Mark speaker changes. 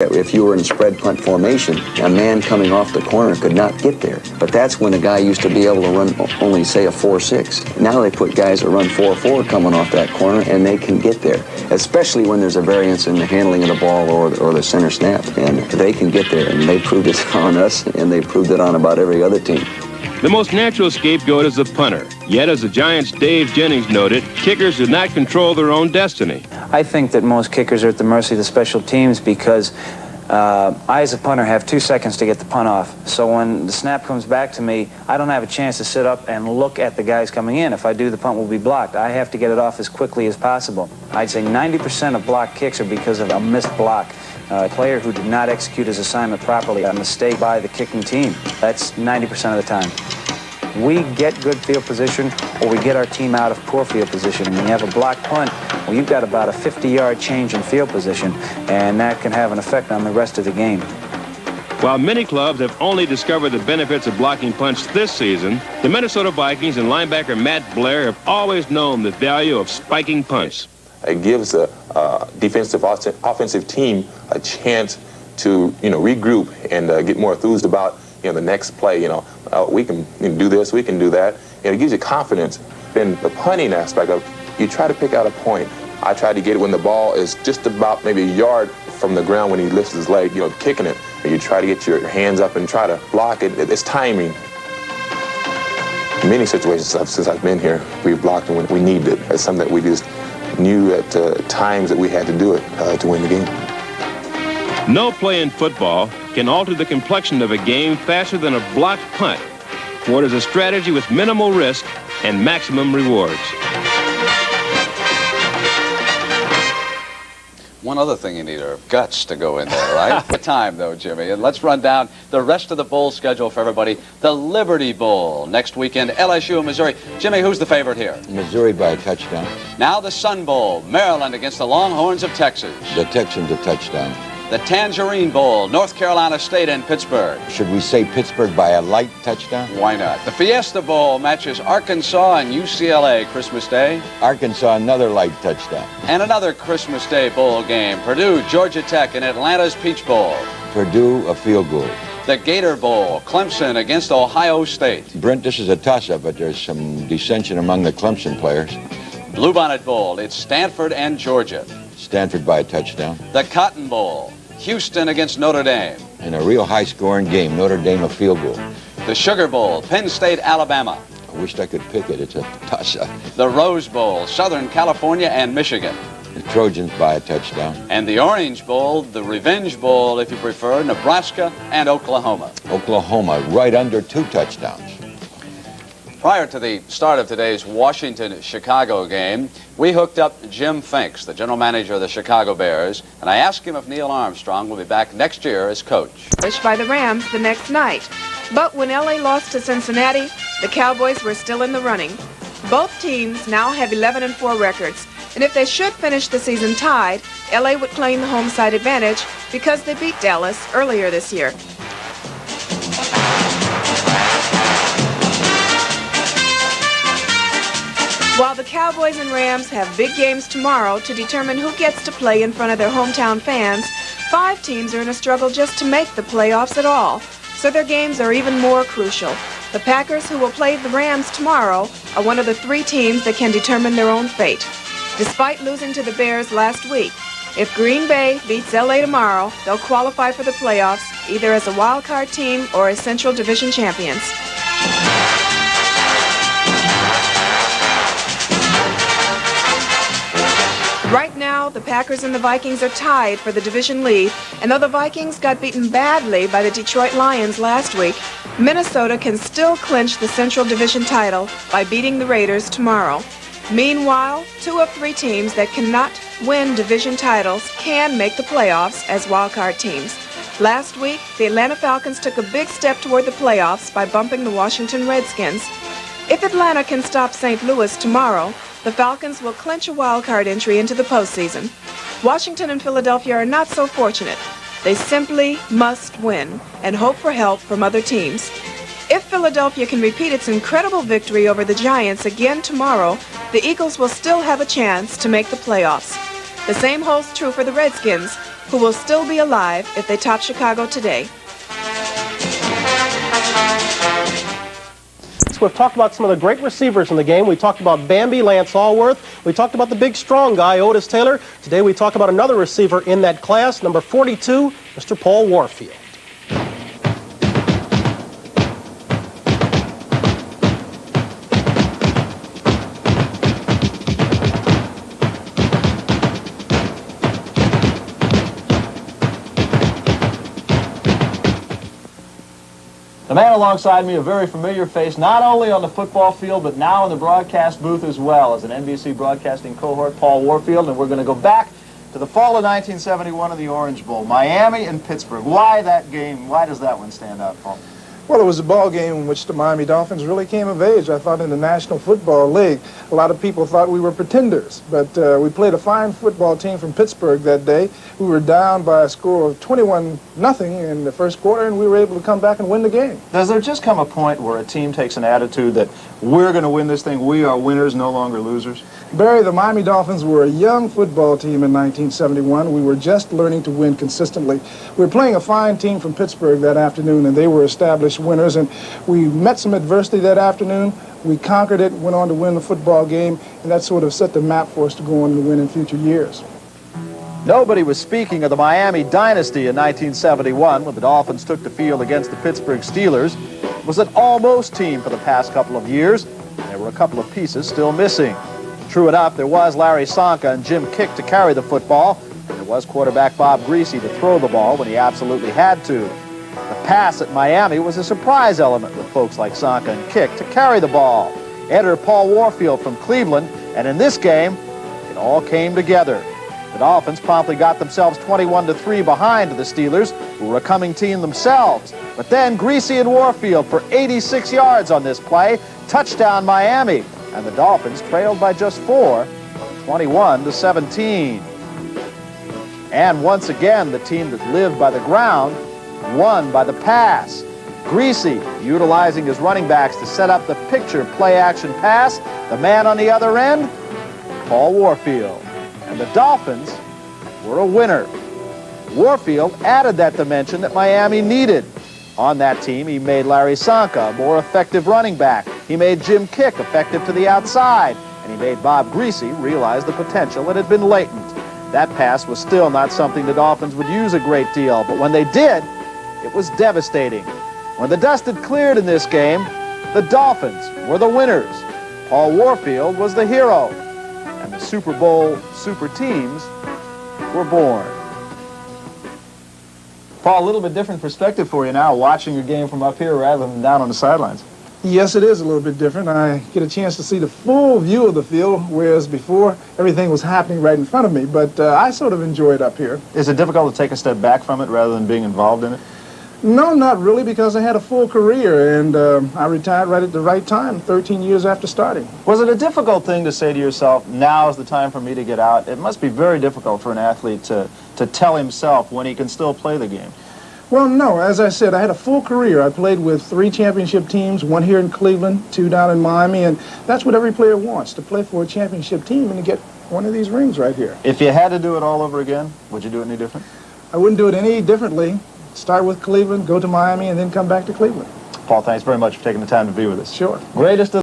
Speaker 1: If you were in spread punt formation, a man coming off the corner could not get there. But that's when a guy used to be able to run only, say, a 4.6. Now they put guys that run 4.4 coming off that corner, and they can get there, especially when there's a variance in the handling of the ball or the center snap. And they can get there, and they proved it on us, and they proved it on about every other team.
Speaker 2: The most natural scapegoat is the punter. Yet, as the Giants' Dave Jennings noted, kickers do not control their own destiny.
Speaker 3: I think that most kickers are at the mercy of the special teams because I, as a punter, have 2 seconds to get the punt off. So when the snap comes back to me, I don't have a chance to sit up and look at the guys coming in. If I do, the punt will be blocked. I have to get it off as quickly as possible. I'd say 90% of blocked kicks are because of a missed block. A player who did not execute his assignment properly, a mistake by the kicking team. That's 90% of the time. We get good field position or we get our team out of poor field position. And when you have a blocked punt, well, you've got about a 50-yard change in field position, and that can have an effect on the rest of the game.
Speaker 2: While many clubs have only discovered the benefits of blocking punts this season, the Minnesota Vikings and linebacker Matt Blair have always known the value of spiking punts.
Speaker 4: It gives a defensive offensive team a chance to, regroup and get more enthused about, the next play. We can do this, we can do that. And it gives you confidence. Then the punting aspect of, you try to pick out a point. I try to get it when the ball is just about maybe a yard from the ground when he lifts his leg, kicking it. And you try to get your hands up and try to block it. It's timing. In many situations since I've been here, we've blocked when we needed it. It's something that we just knew at times that we had to do it to win the game.
Speaker 2: No play in football can alter the complexion of a game faster than a blocked punt. What is a strategy with minimal risk and maximum rewards?
Speaker 5: One other thing you need are guts to go in there, right? The time, though, Jimmy. And let's run down the rest of the bowl schedule for everybody. The Liberty Bowl next weekend, LSU and Missouri. Jimmy, who's the favorite here?
Speaker 6: Missouri by a touchdown.
Speaker 5: Now the Sun Bowl, Maryland against the Longhorns of Texas.
Speaker 6: The Texans a touchdown.
Speaker 5: The Tangerine Bowl, North Carolina State and Pittsburgh.
Speaker 6: Should we say Pittsburgh by a light touchdown?
Speaker 5: Why not? The Fiesta Bowl matches Arkansas and UCLA Christmas Day.
Speaker 6: Arkansas, another light touchdown.
Speaker 5: And another Christmas Day bowl game, Purdue, Georgia Tech, and Atlanta's Peach Bowl.
Speaker 6: Purdue, a field goal.
Speaker 5: The Gator Bowl, Clemson against Ohio State.
Speaker 6: Brent, this is a toss-up, but there's some dissension among the Clemson players.
Speaker 5: Bluebonnet Bowl, it's Stanford and Georgia.
Speaker 6: Stanford by a touchdown.
Speaker 5: The Cotton Bowl, Houston against Notre Dame.
Speaker 6: In a real high-scoring game, Notre Dame a field goal.
Speaker 5: The Sugar Bowl, Penn State, Alabama.
Speaker 6: I wished I could pick it. It's a toss-up.
Speaker 5: The Rose Bowl, Southern California and Michigan.
Speaker 6: The Trojans by a touchdown.
Speaker 5: And the Orange Bowl, the Revenge Bowl, if you prefer, Nebraska and Oklahoma.
Speaker 6: Oklahoma, right under 2 touchdowns.
Speaker 5: Prior to the start of today's Washington-Chicago game, we hooked up Jim Finks, the general manager of the Chicago Bears, and I asked him if Neil Armstrong will be back next year as coach.
Speaker 7: Pushed by the Rams the next night. But when LA lost to Cincinnati, the Cowboys were still in the running. Both teams now have 11-4 records, and if they should finish the season tied, LA would claim the home side advantage because they beat Dallas earlier this year. While the Cowboys and Rams have big games tomorrow to determine who gets to play in front of their hometown fans, 5 teams are in a struggle just to make the playoffs at all, so their games are even more crucial. The Packers, who will play the Rams tomorrow, are one of the 3 teams that can determine their own fate. Despite losing to the Bears last week, if Green Bay beats LA tomorrow, they'll qualify for the playoffs, either as a wild card team or as Central Division champions. Right now, the Packers and the Vikings are tied for the division lead, and though the Vikings got beaten badly by the Detroit Lions last week, Minnesota can still clinch the Central Division title by beating the Raiders tomorrow. Meanwhile, 2 of 3 teams that cannot win division titles can make the playoffs as wildcard teams. Last week, the Atlanta Falcons took a big step toward the playoffs by bumping the Washington Redskins. If Atlanta can stop St. Louis tomorrow, the Falcons will clinch a wildcard entry into the postseason. Washington and Philadelphia are not so fortunate. They simply must win and hope for help from other teams. If Philadelphia can repeat its incredible victory over the Giants again tomorrow, the Eagles will still have a chance to make the playoffs. The same holds true for the Redskins. who will still be alive if they top Chicago today.
Speaker 8: We've talked about some of the great receivers in the game. We talked about Bambi, Lance Allworth. We talked about the big strong guy, Otis Taylor. Today we talk about another receiver in that class, number 42, Mr. Paul Warfield.
Speaker 9: The man alongside me, a very familiar face, not only on the football field, but now in the broadcast booth as well, as an NBC broadcasting cohort, Paul Warfield, and we're going to go back to the fall of 1971 in the Orange Bowl, Miami and Pittsburgh. Why that game? Why does that one stand out, Paul?
Speaker 10: Well, it was a ball game in which the Miami Dolphins really came of age. I thought in the National Football League, a lot of people thought we were pretenders. But we played a fine football team from Pittsburgh that day. We were down by a score of 21-0 in the first quarter, and we were able to come back and win the game.
Speaker 9: Does there just come a point where a team takes an attitude that we're going to win this thing, we are winners, no longer losers?
Speaker 10: Barry, the Miami Dolphins were a young football team in 1971. We were just learning to win consistently. We were playing a fine team from Pittsburgh that afternoon, and they were established winners. And we met some adversity that afternoon. We conquered it, went on to win the football game, and that sort of set the map for us to go on and win in future years.
Speaker 9: Nobody was speaking of the Miami dynasty in 1971 when the Dolphins took the field against the Pittsburgh Steelers. It was an almost team for the past couple of years. There were a couple of pieces still missing. True enough, there was Larry Csonka and Jim Kick to carry the football, and there was quarterback Bob Greasy to throw the ball when he absolutely had to. The pass at Miami was a surprise element with folks like Csonka and Kick to carry the ball. Enter Paul Warfield from Cleveland, and in this game, it all came together. The Dolphins promptly got themselves 21-3 behind the Steelers, who were a coming team themselves. But then Greasy and Warfield for 86 yards on this play, touchdown Miami, and the Dolphins trailed by just 4, 21-17. And once again, the team that lived by the ground won by the pass. Greasy utilizing his running backs to set up the picture play-action pass. The man on the other end, Paul Warfield. And the Dolphins were a winner. Warfield added that dimension that Miami needed. On that team, he made Larry Csonka a more effective running back. He made Jim Kick effective to the outside. And he made Bob Greasy realize the potential that had been latent. That pass was still not something the Dolphins would use a great deal, but when they did, it was devastating. When the dust had cleared in this game, the Dolphins were the winners. Paul Warfield was the hero. And the Super Bowl super teams were born. Paul, a little bit different perspective for you now, watching your game from up here rather than down on the sidelines.
Speaker 10: Yes, it is a little bit different. I get a chance to see the full view of the field, whereas before, everything was happening right in front of me. But I sort of enjoy it up here.
Speaker 9: Is it difficult to take a step back from it rather than being involved in it?
Speaker 10: No, not really, because I had a full career, and I retired right at the right time, 13 years after starting.
Speaker 9: Was it a difficult thing to say to yourself, now is the time for me to get out? It must be very difficult for an athlete to tell himself when he can still play the game.
Speaker 10: Well, no. As I said, I had a full career. I played with 3 championship teams, 1 here in Cleveland, 2 down in Miami, and that's what every player wants, to play for a championship team and to get one of these rings right here.
Speaker 9: If you had to do it all over again, would you do it any different?
Speaker 10: I wouldn't do it any differently. Start with Cleveland, go to Miami, and then come back to Cleveland.
Speaker 9: Paul, thanks very much for taking the time to be with us.
Speaker 10: Sure.
Speaker 9: Greatest of